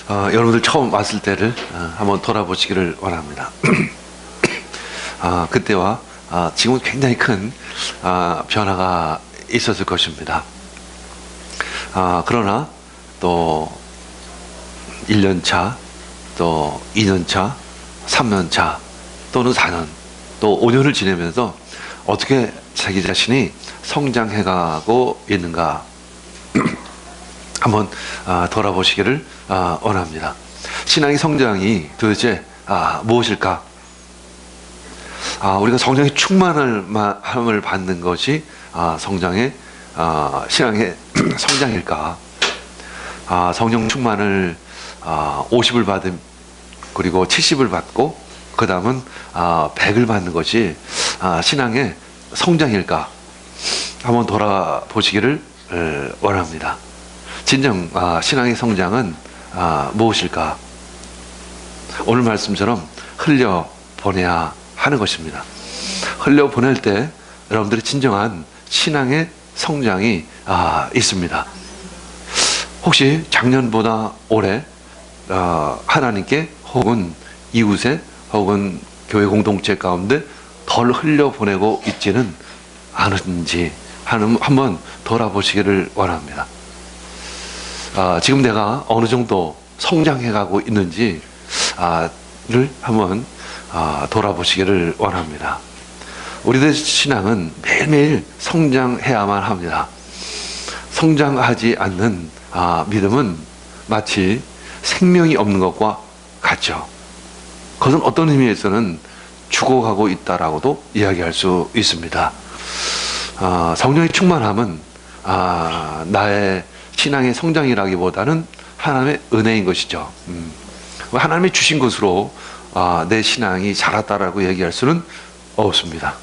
여러분들 처음 왔을 때를 한번 돌아보시기를 원합니다. 그때와 지금은 굉장히 큰 변화가 있었을 것입니다. 그러나 또 1년 차, 또 2년 차, 3년 차, 또는 4년, 또 5년을 지내면서 어떻게 자기 자신이 성장해가고 있는가 한번 돌아보시기를 원합니다. 신앙의 성장이 도대체 무엇일까? 우리가 성령의 충만함을 받는 것이 성장의 신앙의 성장일까? 성령 충만을 50을 받음, 그리고 70을 받고 그 다음은 100을 받는 것이 신앙의 성장일까? 한번 돌아보시기를 원합니다. 진정 신앙의 성장은 무엇일까? 오늘 말씀처럼 흘려보내야 하는 것입니다. 흘려보낼 때 여러분들이 진정한 신앙의 성장이 있습니다. 혹시 작년보다 올해 하나님께 혹은 이웃에 혹은 교회 공동체 가운데 덜 흘려보내고 있지는 않은지 한번 돌아보시기를 원합니다. 지금 내가 어느 정도 성장해가고 있는지를 한번 돌아보시기를 원합니다. 우리들 신앙은 매일매일 성장해야만 합니다. 성장하지 않는 믿음은 마치 생명이 없는 것과 같죠. 그것은 어떤 의미에서는 죽어가고 있다라고도 이야기할 수 있습니다. 성령의 충만함은 나의 신앙의 성장이라기보다는 하나님의 은혜인 것이죠. 하나님이 주신 것으로 내 신앙이 자랐다라고 얘기할 수는 없습니다.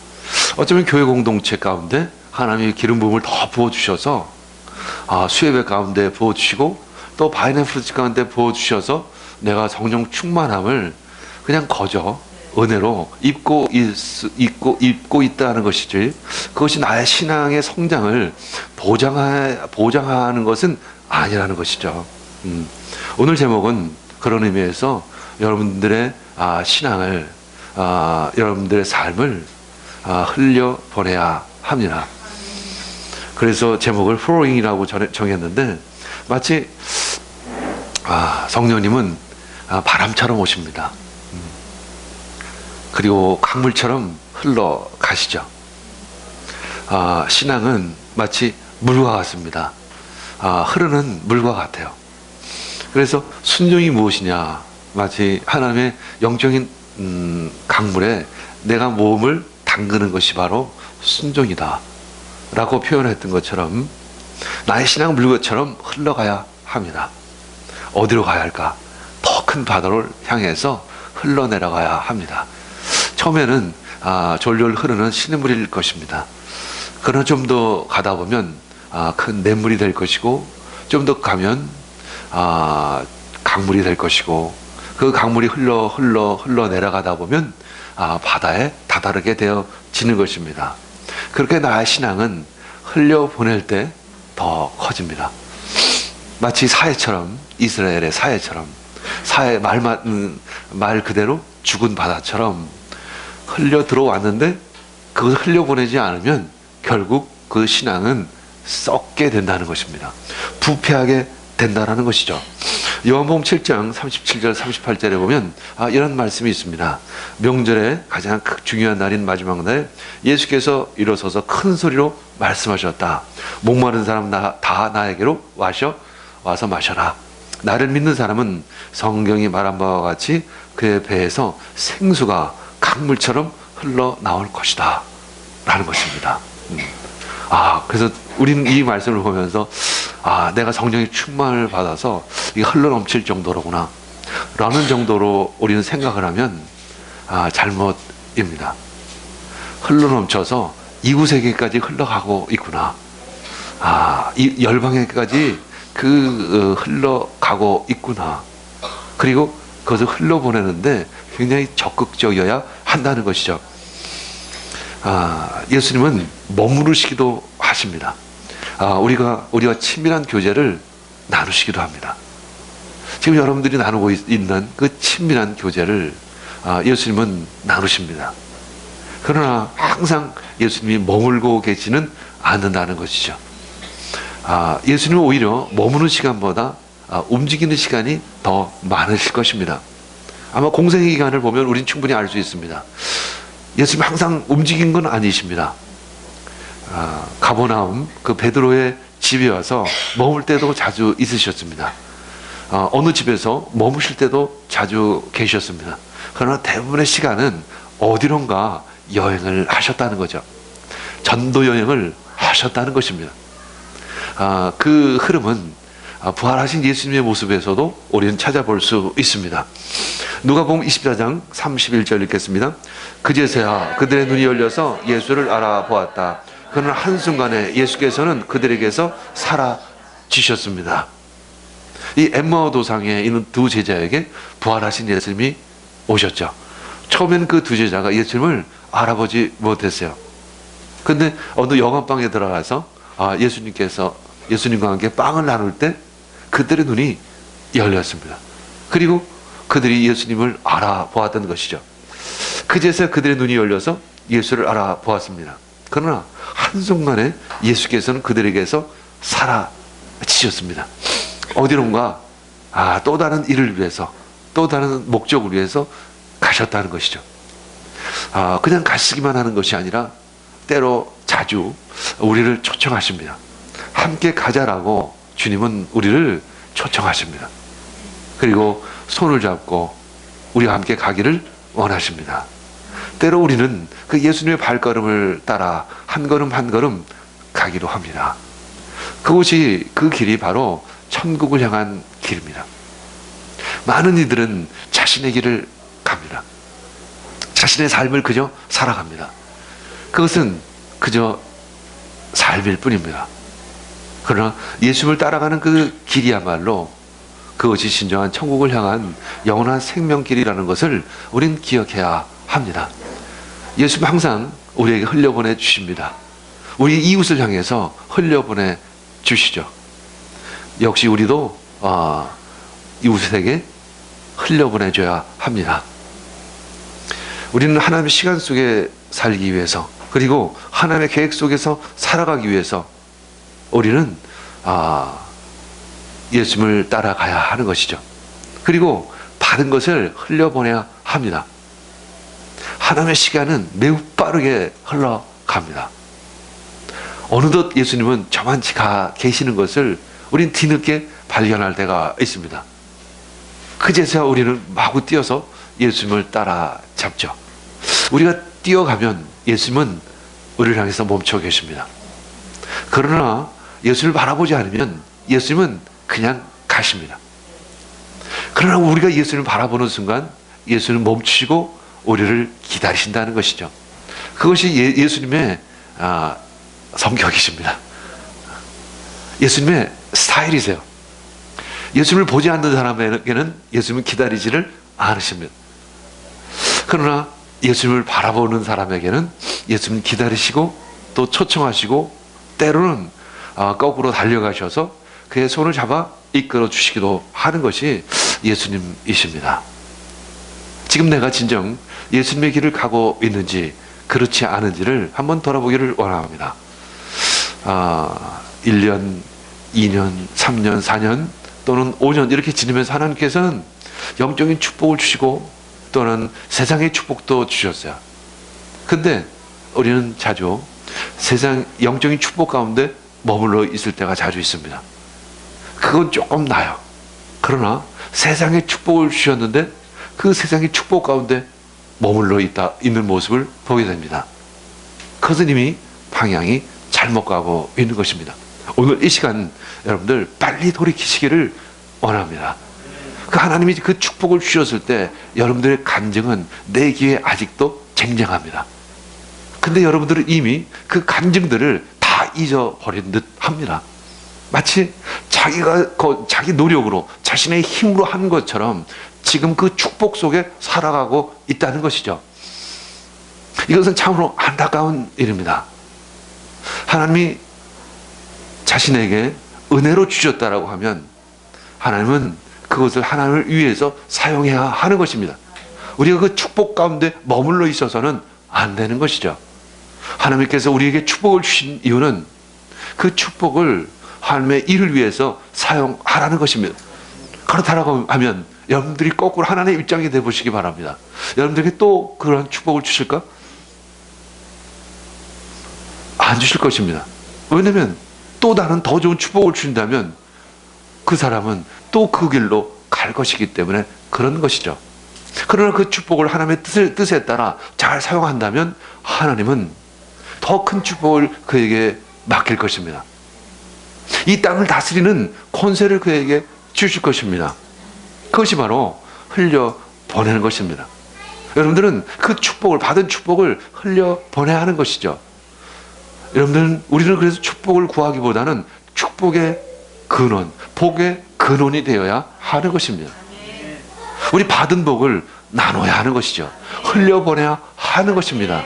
어쩌면 교회 공동체 가운데 하나님이 기름 부음을 더 부어주셔서 수예배 가운데 부어주시고 또 바이네프스 가운데 부어주셔서 내가 성령 충만함을 그냥 거저 은혜로 입고 있다는 것이지, 그것이 나의 신앙의 성장을 보장하는 것은 아니라는 것이죠. 오늘 제목은 그런 의미에서 여러분들의 신앙을, 여러분들의 삶을 흘려보내야 합니다. 그래서 제목을 flowing이라고 정했는데, 마치 성령님은 바람처럼 오십니다. 그리고 강물처럼 흘러가시죠. 신앙은 마치 물과 같습니다. 흐르는 물과 같아요. 그래서 순종이 무엇이냐? 마치 하나님의 영적인 강물에 내가 몸을 담그는 것이 바로 순종이다 라고 표현했던 것처럼 나의 신앙은 물것처럼 흘러가야 합니다. 어디로 가야 할까? 더 큰 바다를 향해서 흘러내려가야 합니다. 처음에는 졸졸 흐르는 시냇물일 것입니다. 그러나 좀 더 가다 보면 큰 냇물이 될 것이고, 좀 더 가면 강물이 될 것이고, 그 강물이 흘러 내려가다 보면 바다에 다다르게 되어지는 것입니다. 그렇게 나의 신앙은 흘려보낼 때 더 커집니다. 마치 사해처럼, 이스라엘의 사해처럼, 사해 말 그대로 죽은 바다처럼 흘려 들어왔는데, 그것을 흘려보내지 않으면 결국 그 신앙은 썩게 된다는 것입니다. 부패하게 된다는 것이죠. 요한복음 7장 37절 38절에 보면 이런 말씀이 있습니다. 명절에 가장 중요한 날인 마지막 날, 예수께서 일어서서 큰 소리로 말씀하셨다. 목마른 사람 다 나에게로 와서 마셔라. 나를 믿는 사람은 성경이 말한 바와 같이 그의 배에서 생수가 강물처럼 흘러나올 것이다 라는 것입니다. 그래서 우리는 이 말씀을 보면서 내가 성령의 충만을 받아서 이게 흘러넘칠 정도로구나 라는 정도로 우리는 생각을 하면 잘못입니다. 흘러넘쳐서 이구세계까지 흘러가고 있구나, 이 열방에까지 흘러가고 있구나, 그리고 그것을 흘러보내는데 굉장히 적극적이어야 한다는 것이죠. 예수님은 머무르시기도 하십니다. 우리와 친밀한 교제를 나누시기도 합니다. 지금 여러분들이 나누고 있는 그 친밀한 교제를 예수님은 나누십니다. 그러나 항상 예수님이 머물고 계시는 않는다는 것이죠. 예수님은 오히려 머무는 시간보다 움직이는 시간이 더 많으실 것입니다. 아마 공생의 기간을 보면 우리는 충분히 알 수 있습니다. 예수님 항상 움직인 건 아니십니다. 가버나움 그 베드로의 집에 와서 머물 때도 자주 있으셨습니다. 어느 집에서 머무실 때도 자주 계셨습니다. 그러나 대부분의 시간은 어디론가 여행을 하셨다는 거죠. 전도 여행을 하셨다는 것입니다. 그 흐름은 부활하신 예수님의 모습에서도 우리는 찾아볼 수 있습니다. 누가복음 24장 31절 읽겠습니다. 그제서야 그들의 눈이 열려서 예수를 알아보았다. 그러나 한순간에 예수께서는 그들에게서 사라지셨습니다. 이 엠마오 도상에 있는 두 제자에게 부활하신 예수님이 오셨죠. 처음엔 그 두 제자가 예수님을 알아보지 못했어요. 근데 어느 영화방에 들어가서 예수님과 함께 빵을 나눌 때 그들의 눈이 열렸습니다. 그리고 그들이 예수님을 알아보았던 것이죠. 그제서야 그들의 눈이 열려서 예수를 알아보았습니다. 그러나 한순간에 예수께서는 그들에게서 사라지셨습니다. 어디론가 또 다른 일을 위해서, 또 다른 목적을 위해서 가셨다는 것이죠. 그냥 가시기만 하는 것이 아니라 때로 자주 우리를 초청하십니다. 함께 가자라고 주님은 우리를 초청하십니다. 그리고 손을 잡고 우리와 함께 가기를 원하십니다. 때로 우리는 그 예수님의 발걸음을 따라 한 걸음 한 걸음 가기도 합니다. 그 길이 바로 천국을 향한 길입니다. 많은 이들은 자신의 길을 갑니다. 자신의 삶을 그저 살아갑니다. 그것은 그저 삶일 뿐입니다. 그러나 예수님을 따라가는 그 길이야말로 그것이 진정한 천국을 향한 영원한 생명길이라는 것을 우린 기억해야 합니다. 예수님 항상 우리에게 흘려보내 주십니다. 우리 이웃을 향해서 흘려보내 주시죠. 역시 우리도 이웃에게 흘려보내줘야 합니다. 우리는 하나님의 시간 속에 살기 위해서, 그리고 하나님의 계획 속에서 살아가기 위해서 우리는 예수님을 따라가야 하는 것이죠. 그리고 받은 것을 흘려보내야 합니다. 하나님의 시간은 매우 빠르게 흘러갑니다. 어느덧 예수님은 저만치 가 계시는 것을 우린 뒤늦게 발견할 때가 있습니다. 그제서야 우리는 마구 뛰어서 예수님을 따라잡죠. 우리가 뛰어가면 예수님은 우리를 향해서 멈춰 계십니다. 그러나 예수님을 바라보지 않으면 예수님은 그냥 가십니다. 그러나 우리가 예수님을 바라보는 순간 예수님은 멈추시고 우리를 기다리신다는 것이죠. 그것이 예수님의 성격이십니다. 예수님의 스타일이세요. 예수님을 보지 않는 사람에게는 예수님은 기다리지를 않으십니다. 그러나 예수님을 바라보는 사람에게는 예수님 기다리시고 또 초청하시고 때로는 거꾸로 달려가셔서 그의 손을 잡아 이끌어 주시기도 하는 것이 예수님이십니다. 지금 내가 진정 예수님의 길을 가고 있는지 그렇지 않은지를 한번 돌아보기를 원합니다. 1년, 2년, 3년, 4년 또는 5년 이렇게 지내면서 하나님께서는 영적인 축복을 주시고 또는 세상의 축복도 주셨어요. 근데 우리는 자주 세상 영적인 축복 가운데 머물러 있을 때가 자주 있습니다. 그건 조금 나아요. 그러나 세상의 축복을 주셨는데 그 세상의 축복 가운데 머물러 있는 모습을 보게 됩니다. 그것은 이미 방향이 잘못 가고 있는 것입니다. 오늘 이 시간 여러분들 빨리 돌이키시기를 원합니다. 그 하나님이 그 축복을 주셨을 때 여러분들의 간증은 내 귀에 아직도 쟁쟁합니다. 근데 여러분들은 이미 그 간증들을 다 잊어버린 듯 합니다. 마치 자기 노력으로 자신의 힘으로 한 것처럼 지금 그 축복 속에 살아가고 있다는 것이죠. 이것은 참으로 안타까운 일입니다. 하나님이 자신에게 은혜로 주셨다라고 하면 하나님은 그 그것을 하나님을 위해서 사용해야 하는 것입니다. 우리가 그 축복 가운데 머물러 있어서는 안 되는 것이죠. 하나님께서 우리에게 축복을 주신 이유는 그 축복을 하나님의 일을 위해서 사용하라는 것입니다. 그렇다고 하면 여러분들이 거꾸로 하나님의 입장이 되어 보시기 바랍니다. 여러분들에게 또 그런 축복을 주실까? 안 주실 것입니다. 왜냐하면 또 다른 더 좋은 축복을 주신다면 그 사람은 또 그 길로 갈 것이기 때문에 그런 것이죠. 그러나 그 축복을 하나님의 뜻에 따라 잘 사용한다면 하나님은 더 큰 축복을 그에게 맡길 것입니다. 이 땅을 다스리는 권세를 그에게 주실 것입니다. 그것이 바로 흘려 보내는 것입니다. 여러분들은 그 축복을, 받은 축복을 흘려 보내야 하는 것이죠. 우리는 그래서 축복을 구하기보다는 축복의 근원, 복의 근원이 되어야 하는 것입니다. 우리 받은 복을 나눠야 하는 것이죠. 흘려보내야 하는 것입니다.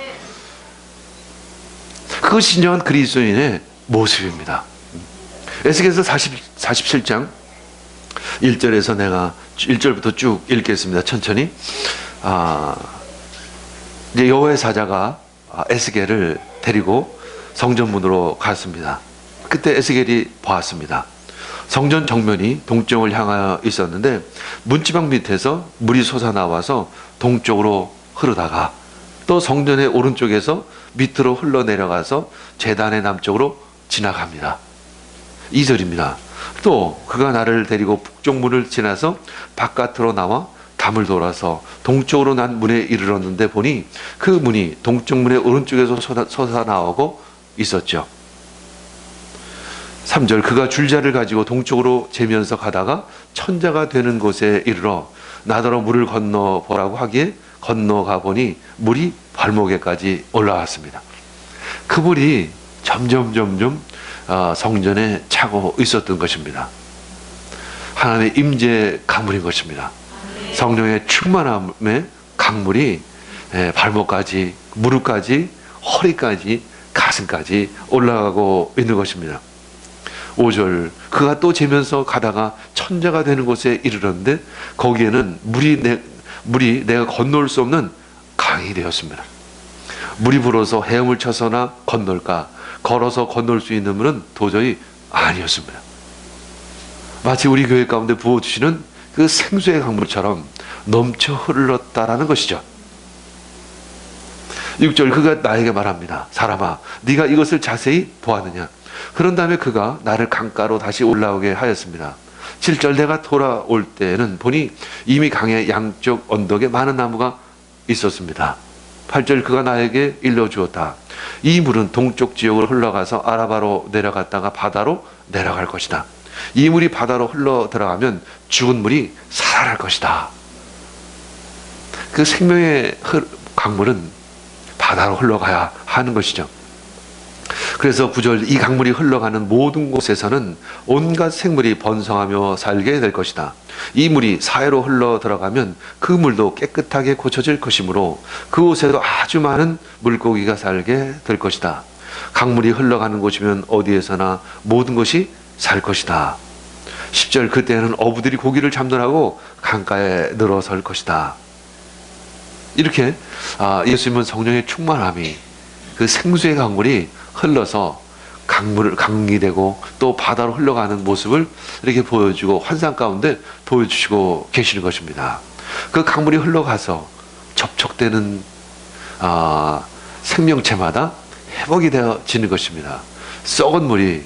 그것이 진정한 그리스도인의 모습입니다. 에스겔서 47장 1절에서 내가 1절부터 쭉 읽겠습니다. 천천히. 이제 여호와의 사자가 에스겔을 데리고 성전문으로 갔습니다. 그때 에스겔이 보았습니다. 성전 정면이 동쪽을 향하여 있었는데 문지방 밑에서 물이 솟아나와서 동쪽으로 흐르다가 또 성전의 오른쪽에서 밑으로 흘러내려가서 제단의 남쪽으로 지나갑니다. 2절입니다. 또 그가 나를 데리고 북쪽 문을 지나서 바깥으로 나와 담을 돌아서 동쪽으로 난 문에 이르렀는데 보니 그 문이 동쪽 문의 오른쪽에서 솟아나오고 있었죠. 3절 그가 줄자를 가지고 동쪽으로 재면서 가다가 천자가 되는 곳에 이르러 나더러 물을 건너 보라고 하기에 건너가 보니 물이 발목에까지 올라왔습니다. 그 물이 점점 성전에 차고 있었던 것입니다. 하나님의 임재 강물인 것입니다. 성령의 충만함의 강물이 발목까지, 무릎까지, 허리까지, 가슴까지 올라가고 있는 것입니다. 5절 그가 또 재면서 가다가 천자가 되는 곳에 이르렀는데 거기에는 물이 내가 건널 수 없는 강이 되었습니다. 물이 불어서 헤엄을 쳐서나 건널까 걸어서 건널 수 있는 물은 도저히 아니었습니다. 마치 우리 교회 가운데 부어주시는 그 생수의 강물처럼 넘쳐 흘렀다라는 것이죠. 6절 그가 나에게 말합니다. 사람아 네가 이것을 자세히 보았느냐. 그런 다음에 그가 나를 강가로 다시 올라오게 하였습니다. 7절 내가 돌아올 때는 보니 이미 강의 양쪽 언덕에 많은 나무가 있었습니다. 8절 그가 나에게 일러주었다. 이 물은 동쪽 지역으로 흘러가서 아라바로 내려갔다가 바다로 내려갈 것이다. 이 물이 바다로 흘러 들어가면 죽은 물이 살아날 것이다. 그 생명의 강물은 바다로 흘러가야 하는 것이죠. 그래서 9절 이 강물이 흘러가는 모든 곳에서는 온갖 생물이 번성하며 살게 될 것이다. 이 물이 사해로 흘러 들어가면 그 물도 깨끗하게 고쳐질 것이므로 그곳에도 아주 많은 물고기가 살게 될 것이다. 강물이 흘러가는 곳이면 어디에서나 모든 것이 살 것이다. 10절 그때는 어부들이 고기를 잡느라고 강가에 늘어설 것이다. 이렇게 예수님은 성령의 충만함이 그 생수의 강물이 흘러서 강이 되고 또 바다로 흘러가는 모습을 이렇게 보여주고 환상 가운데 보여주시고 계시는 것입니다. 그 강물이 흘러가서 접촉되는 생명체마다 회복이 되어지는 것입니다. 썩은 물이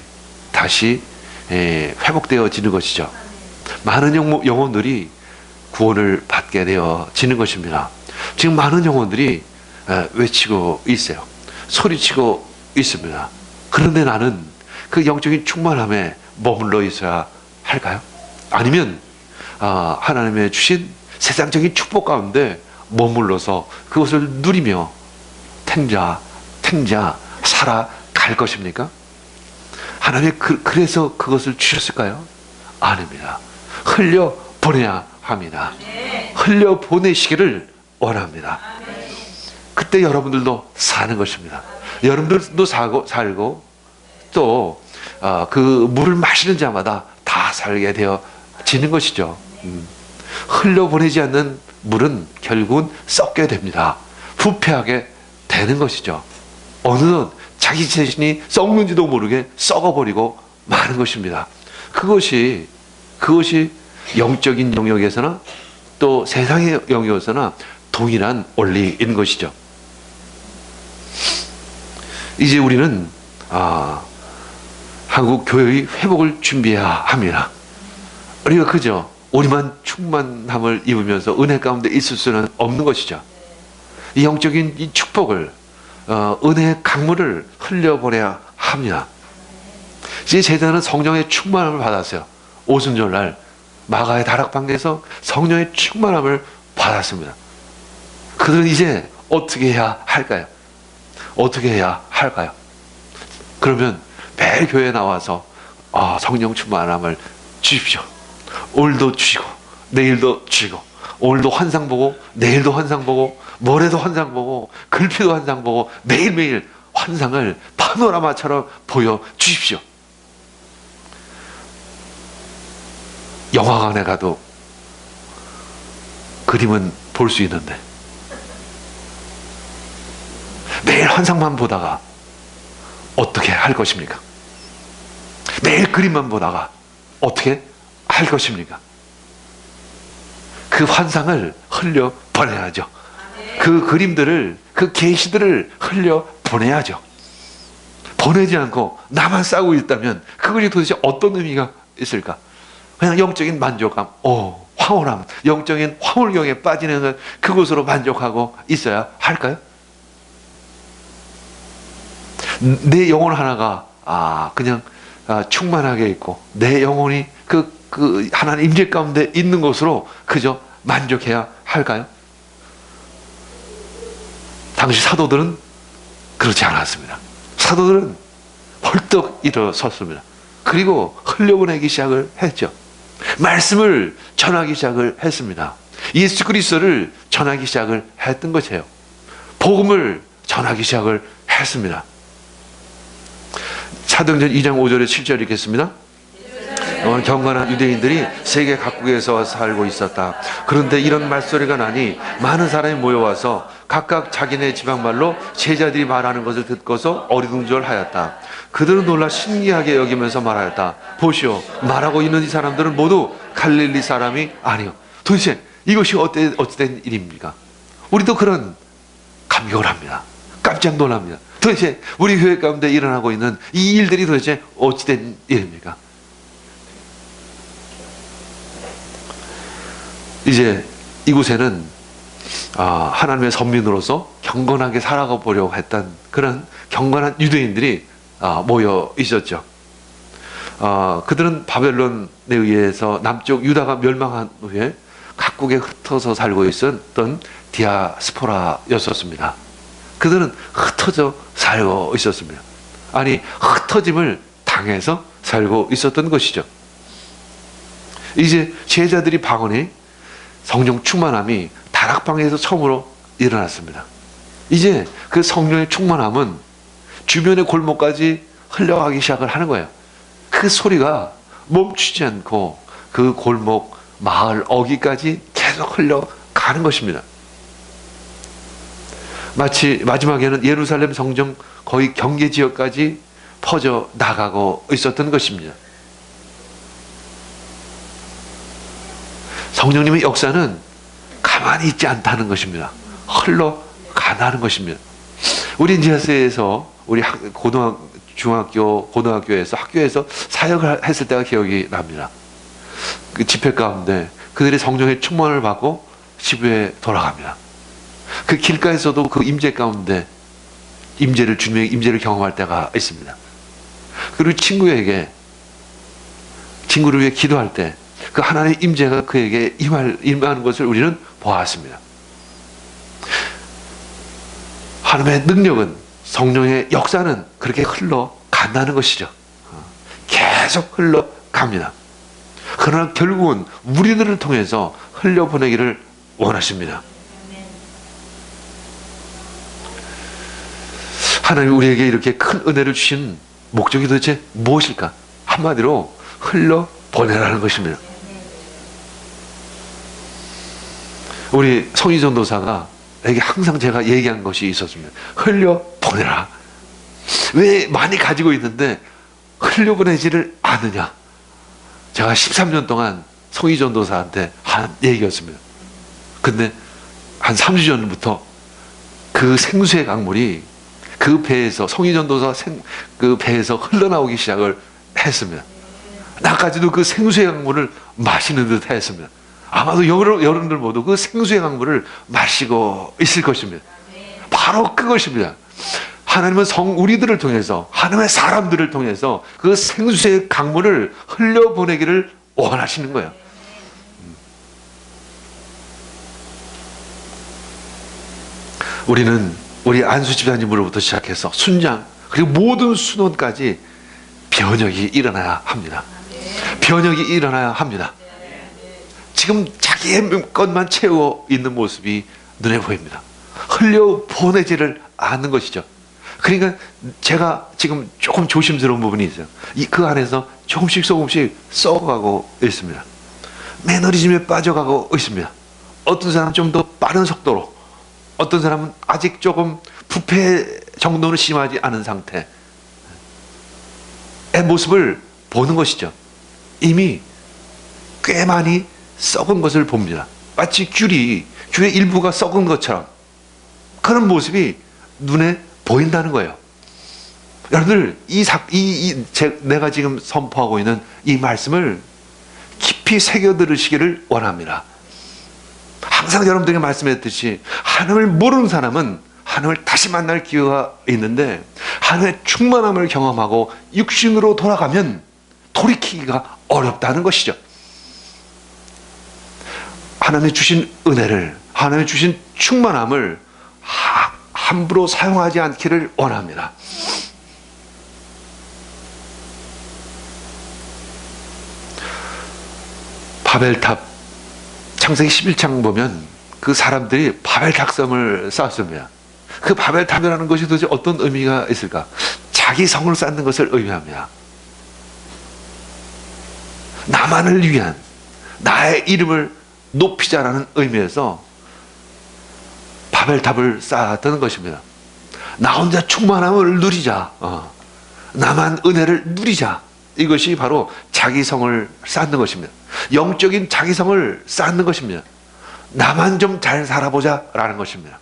다시 회복되어지는 것이죠. 많은 영혼들이 구원을 받게 되어지는 것입니다. 지금 많은 영혼들이 외치고 있어요. 소리치고 있습니다. 그런데 나는 그 영적인 충만함에 머물러 있어야 할까요? 아니면 하나님의 주신 세상적인 축복 가운데 머물러서 그것을 누리며 탱자 살아갈 것입니까? 하나님이 그래서 그것을 주셨을까요? 아닙니다. 흘려보내야 합니다. 흘려보내시기를 원합니다. 그때 여러분들도 사는 것입니다. 여러분들도 살고 또 그 물을 마시는 자마다 다 살게 되어지는 것이죠. 흘려보내지 않는 물은 결국은 썩게 됩니다. 부패하게 되는 것이죠. 어느덧 자기 자신이 썩는지도 모르게 썩어버리고 마는 것입니다. 그것이 영적인 영역에서나 또 세상의 영역에서나 동일한 원리인 것이죠. 이제 우리는 한국 교회의 회복을 준비해야 합니다. 우리가 그저 우리만 충만함을 입으면서 은혜 가운데 있을 수는 없는 것이죠. 이 영적인 이 축복을 은혜의 강물을 흘려보내야 합니다. 이제 제자는 성령의 충만함을 받았어요. 오순절날 마가의 다락방에서 성령의 충만함을 받았습니다. 그들은 이제 어떻게 해야 할까요? 어떻게 해야 할까요? 그러면 매일 교회에 나와서 성령 충만함을 주십시오. 오늘도 주시고 내일도 주시고, 오늘도 환상 보고 내일도 환상 보고 모레도 환상 보고 글피도 환상 보고 매일매일 환상을 파노라마처럼 보여주십시오. 영화관에 가도 그림은 볼 수 있는데 매일 환상만 보다가 어떻게 할 것입니까? 매일 그림만 보다가 어떻게 할 것입니까? 그 환상을 흘려 보내야죠. 그 그림들을, 그 계시들을 흘려 보내야죠. 보내지 않고 나만 싸우고 있다면 그것이 도대체 어떤 의미가 있을까? 그냥 영적인 만족감, 황홀함, 영적인 황홀경에 빠지는 그곳으로 만족하고 있어야 할까요? 내 영혼 하나가 그냥 충만하게 있고 내 영혼이 그 하나님 임재 가운데 있는 것으로 그저 만족해야 할까요? 당시 사도들은 그렇지 않았습니다. 사도들은 벌떡 일어섰습니다. 그리고 흘려보내기 시작을 했죠. 말씀을 전하기 시작을 했습니다. 예수 그리스도를 전하기 시작을 했던 것이에요. 복음을 전하기 시작을 했습니다. 사도행전 2장 5절에 7절 읽겠습니다. 경건한 유대인들이 세계 각국에서 살고 있었다. 그런데 이런 말소리가 나니 많은 사람이 모여와서 각각 자기네 지방말로 제자들이 말하는 것을 듣고서 어리둥절하였다. 그들은 놀라 신기하게 여기면서 말하였다. 보시오, 말하고 있는 이 사람들은 모두 갈릴리 사람이 아니요. 도대체 이것이 어찌된 일입니까? 우리도 그런 감격을 합니다. 깜짝 놀랍니다. 도대체 우리 교회 가운데 일어나고 있는 이 일들이 도대체 어찌된 일입니까? 이제 이곳에는 하나님의 선민으로서 경건하게 살아가 보려고 했던 그런 경건한 유대인들이 모여 있었죠. 그들은 바벨론에 의해서 남쪽 유다가 멸망한 후에 각국에 흩어져 살고 있었던 디아스포라였었습니다. 그들은 흩어져 살고 있었습니다. 아니, 흩어짐을 당해서 살고 있었던 것이죠. 이제 제자들이 방언이 성령 충만함이 다락방에서 처음으로 일어났습니다. 이제 그 성령의 충만함은 주변의 골목까지 흘러가기 시작을 하는 거예요. 그 소리가 멈추지 않고 그 골목, 마을, 어귀까지 계속 흘러가는 것입니다. 마치 마지막에는 예루살렘 성전 거의 경계 지역까지 퍼져 나가고 있었던 것입니다. 성령님의 역사는 가만히 있지 않다는 것입니다. 흘러가는 것입니다. 우리 지하세에서 우리 고등학교에서 학교에서 사역을 했을 때가 기억이 납니다. 그 집회 가운데 그들의 성령의 충만을 받고 집에 돌아갑니다. 그 길가에서도 그 임재 가운데 주님의 임재를 경험할 때가 있습니다. 그리고 친구를 위해 기도할 때 그 하나님의 임재가 그에게 임하는 것을 우리는 보았습니다. 하나님의 능력은, 성령의 역사는 그렇게 흘러간다는 것이죠. 계속 흘러갑니다. 그러나 결국은 우리들을 통해서 흘려보내기를 원하십니다. 하나님이 우리에게 이렇게 큰 은혜를 주신 목적이 도대체 무엇일까? 한마디로 흘려보내라는 것입니다. 우리 성의전도사가 에게 항상 제가 얘기한 것이 있었습니다. 흘려보내라. 왜 많이 가지고 있는데 흘려보내지를 않느냐. 제가 13년 동안 성의전도사한테 한 얘기였습니다. 근데 한 3주 전부터 그 생수의 강물이 그 배에서, 성의전도사 그 배에서 흘러나오기 시작을 했습니다. 나까지도 그 생수의 강물을 마시는 듯 했습니다. 아마도 여러분들 모두 그 생수의 강물을 마시고 있을 것입니다. 바로 그것입니다. 하나님은 우리들을 통해서, 하나님의 사람들을 통해서 그 생수의 강물을 흘려보내기를 원하시는 거예요. 우리는 우리 안수 집사님으로부터 시작해서 순장, 그리고 모든 순원까지 변혁이 일어나야 합니다. 변혁이 일어나야 합니다. 지금 자기의 것만 채워 있는 모습이 눈에 보입니다. 흘려보내지를 않는 것이죠. 그러니까 제가 지금 조금 조심스러운 부분이 있어요. 그 안에서 조금씩 썩어가고 있습니다. 매너리즘에 빠져가고 있습니다. 어떤 사람은 좀 더 빠른 속도로, 어떤 사람은 아직 조금 부패 정도는 심하지 않은 상태의 모습을 보는 것이죠. 이미 꽤 많이 썩은 것을 봅니다. 마치 귤의 일부가 썩은 것처럼 그런 모습이 눈에 보인다는 거예요. 여러분들, 내가 지금 선포하고 있는 이 말씀을 깊이 새겨 들으시기를 원합니다. 항상 여러분들에게 말씀했듯이 하나님을 모르는 사람은 하나님을 다시 만날 기회가 있는데, 하나님의 충만함을 경험하고 육신으로 돌아가면 돌이키기가 어렵다는 것이죠. 하나님이 주신 은혜를, 하나님이 주신 충만함을 함부로 사용하지 않기를 원합니다. 바벨탑, 창세기 11장 보면 그 사람들이 바벨탑성을 쌓았습니다. 그 바벨탑이라는 것이 도대체 어떤 의미가 있을까? 자기 성을 쌓는 것을 의미합니다. 나만을 위한, 나의 이름을 높이자라는 의미에서 바벨탑을 쌓았던 것입니다. 나 혼자 충만함을 누리자, 나만 은혜를 누리자, 이것이 바로 자기성을 쌓는 것입니다. 영적인 자기성을 쌓는 것입니다. 나만 좀 잘 살아보자 라는 것입니다.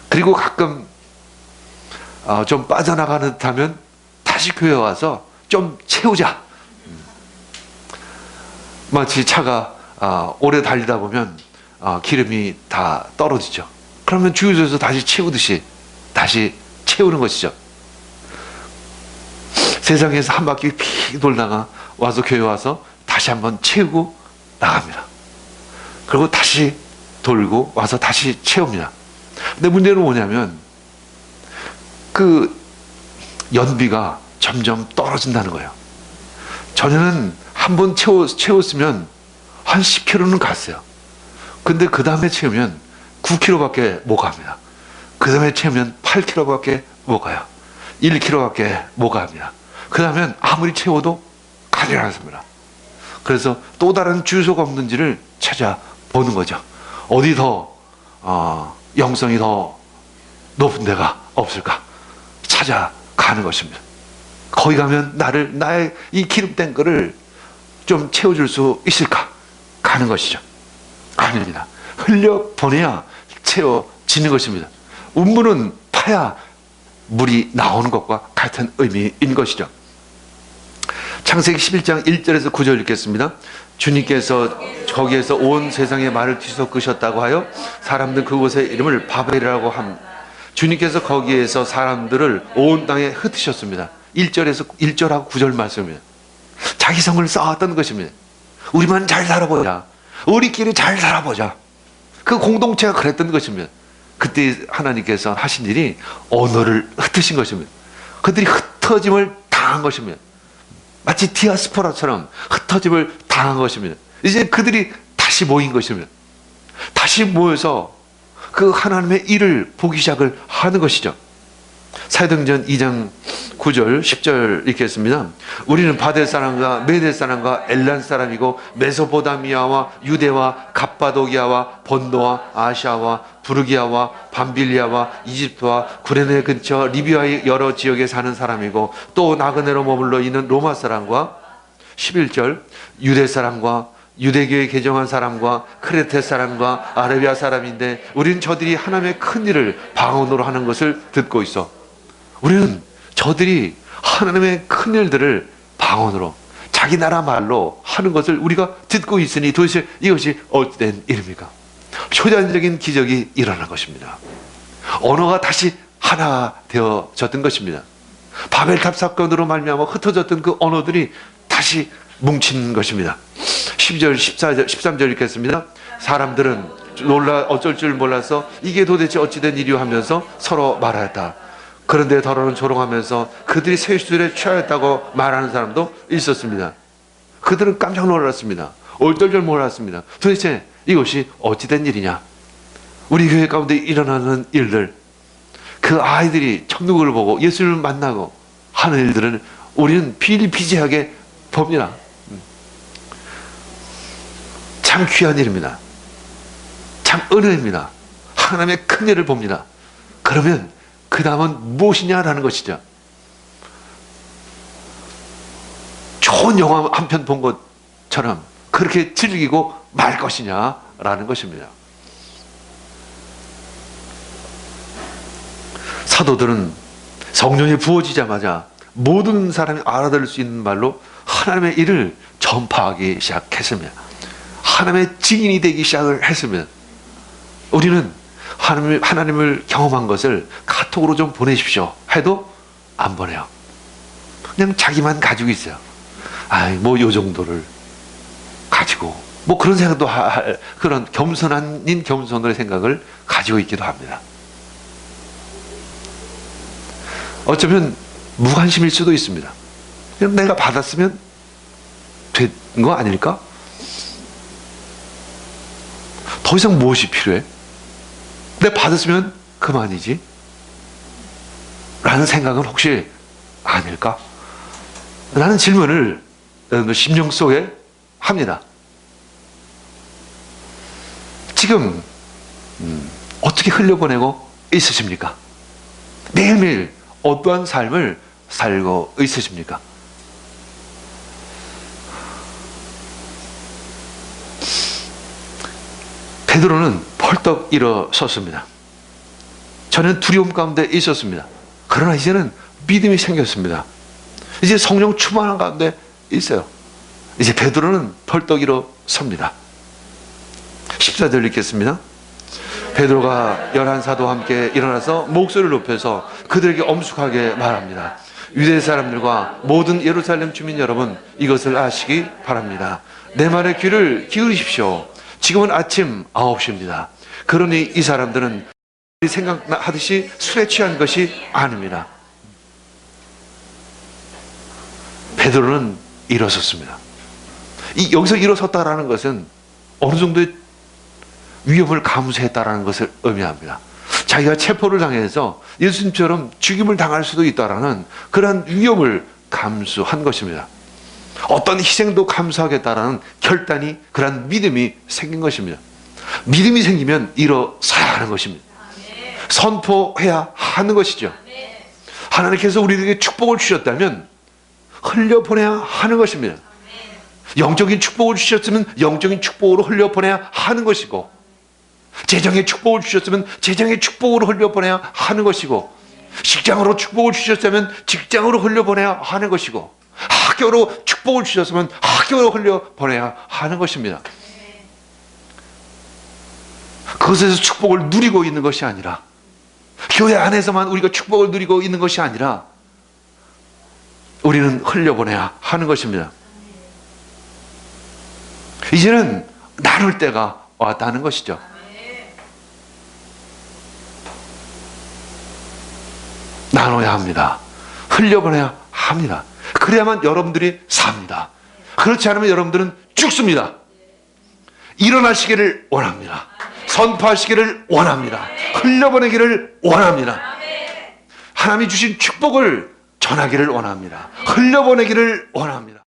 그리고 가끔 좀 빠져나가는 듯 하면 다시 교회에 와서 좀 채우자. 마치 차가 오래 달리다 보면 기름이 다 떨어지죠. 그러면 주유소에서 다시 채우듯이 다시 채우는 것이죠. 세상에서 한 바퀴 피 돌다가 와서 교회 와서 다시 한번 채우고 나갑니다. 그리고 다시 돌고 와서 다시 채웁니다. 근데 문제는 뭐냐면 그 연비가 점점 떨어진다는 거예요. 전에는 한 번 채웠으면 한 10km는 갔어요. 근데 그 다음에 채우면 9km밖에 못 갑니다. 그 다음에 채우면 8km밖에 못 가요. 1km밖에 못 갑니다. 그 다음엔 아무리 채워도 가지 않습니다. 그래서 또 다른 주유소가 없는지를 찾아보는 거죠. 어디 더 영성이 더 높은 데가 없을까 찾아가는 것입니다. 거기 가면 나의 이 기름 탱크를 좀 채워줄 수 있을까 가는 것이죠. 아닙니다. 흘려보내야 채워지는 것입니다. 운문은 파야 물이 나오는 것과 같은 의미인 것이죠. 창세기 11장 1절에서 9절 읽겠습니다. 주님께서 거기에서 온 세상의 말을 뒤섞으셨다고 하여 사람들 그곳의 이름을 바벨이라고 함. 주님께서 거기에서 사람들을 온 땅에 흩으셨습니다. 1절하고 9절 말씀이에요. 자기 성을 쌓았던 것입니다. 우리만 잘 살아보자. 우리끼리 잘 살아보자. 그 공동체가 그랬던 것입니다. 그때 하나님께서 하신 일이 언어를 흩으신 것입니다. 그들이 흩어짐을 당한 것입니다. 마치 디아스포라처럼 흩어짐을 당한 것입니다. 이제 그들이 다시 모인 것입니다. 다시 모여서 그 하나님의 일을 보기 시작을 하는 것이죠. 사도행전 2장 9절, 10절 읽겠습니다. 우리는 바델 사람과 메델 사람과 엘란 사람이고 메소포타미아와 유대와 갑바도기아와 본도와 아시아와 부르기아와 밤빌리아와 이집트와 구레네 근처 리비아의 여러 지역에 사는 사람이고 또 나그네로 머물러 있는 로마 사람과 11절 유대 사람과 유대교에 개종한 사람과 크레테 사람과 아라비아 사람인데 우리는 저들이 하나님의 큰 일을 방언으로 하는 것을 듣고 있어. 우리는 저들이 하나님의 큰 일들을 방언으로 자기 나라 말로 하는 것을 우리가 듣고 있으니 도대체 이것이 어찌된 일입니까? 초자연적인 기적이 일어난 것입니다. 언어가 다시 하나 되어졌던 것입니다. 바벨탑 사건으로 말미암아 흩어졌던 그 언어들이 다시 뭉친 것입니다. 12절, 14절, 13절 읽겠습니다. 사람들은 어쩔 줄 몰라서 이게 도대체 어찌된 일이오 하면서 서로 말하였다. 그런데 더러는 조롱하면서 그들이 세수들에 취하였다고 말하는 사람도 있었습니다. 그들은 깜짝 놀랐습니다. 어쩔 줄 몰랐습니다. 도대체 이것이 어찌된 일이냐? 우리 교회 가운데 일어나는 일들, 그 아이들이 천국을 보고 예수를 만나고 하는 일들은 우리는 비일비재하게 봅니다. 참 귀한 일입니다. 참 은혜입니다. 하나님의 큰 일을 봅니다. 그러면 그 다음은 무엇이냐라는 것이죠. 좋은 영화 한 편 본 것처럼 그렇게 즐기고 말 것이냐라는 것입니다. 사도들은 성령이 부어지자마자 모든 사람이 알아들을 수 있는 말로 하나님의 일을 전파하기 시작했습니다. 하나님의 증인이 되기 시작을 했습니다. 우리는 하나님을 경험한 것을 카톡으로 좀 보내십시오 해도 안 보내요. 그냥 자기만 가지고 있어요. 뭐 요 정도를 가지고 뭐 그런 생각도 그런 겸손의 생각을 가지고 있기도 합니다. 어쩌면 무관심일 수도 있습니다. 그냥 내가 받았으면 된 거 아닐까? 더 이상 무엇이 필요해? 내가 받았으면 그만이지? 라는 생각은 혹시 아닐까? 라는 질문을 심령 속에 합니다. 지금 어떻게 흘려보내고 있으십니까? 매일매일 어떠한 삶을 살고 있으십니까? 베드로는 펄떡 일어섰습니다. 저는 두려움 가운데 있었습니다. 그러나 이제는 믿음이 생겼습니다. 이제 성령 충만한 가운데 있어요. 이제 베드로는 펄떡 일어섭니다. 14절 읽겠습니다. 베드로가 11사도와 함께 일어나서 목소리를 높여서 그들에게 엄숙하게 말합니다. 유대 사람들과 모든 예루살렘 주민 여러분, 이것을 아시기 바랍니다. 내 말에 귀를 기울이십시오. 지금은 아침 9시입니다. 그러니 이 사람들은 생각하듯이 술에 취한 것이 아닙니다. 베드로는 일어섰습니다. 여기서 일어섰다라는 것은 어느 정도의 위협을 감수했다라는 것을 의미합니다. 자기가 체포를 당해서 예수님처럼 죽임을 당할 수도 있다라는 그러한 위협을 감수한 것입니다. 어떤 희생도 감수하겠다라는 결단이, 그러한 믿음이 생긴 것입니다. 믿음이 생기면 일어서야 하는 것입니다. 선포해야 하는 것이죠. 하나님께서 우리에게 축복을 주셨다면 흘려보내야 하는 것입니다. 영적인 축복을 주셨으면 영적인 축복으로 흘려보내야 하는 것이고, 재정의 축복을 주셨으면 재정의 축복으로 흘려보내야 하는 것이고, 직장으로 축복을 주셨다면 직장으로 흘려보내야 하는 것이고, 학교로 축복을 주셨으면 학교로 흘려보내야 하는 것입니다. 그것에서 축복을 누리고 있는 것이 아니라, 교회 안에서만 우리가 축복을 누리고 있는 것이 아니라 우리는 흘려보내야 하는 것입니다. 이제는 나눌 때가 왔다는 것이죠. 나눠야 합니다. 흘려보내야 합니다. 그래야만 여러분들이 삽니다. 그렇지 않으면 여러분들은 죽습니다. 일어나시기를 원합니다. 선포하시기를 원합니다. 흘려보내기를 원합니다. 하나님이 주신 축복을 전하기를 원합니다. 흘려보내기를 원합니다.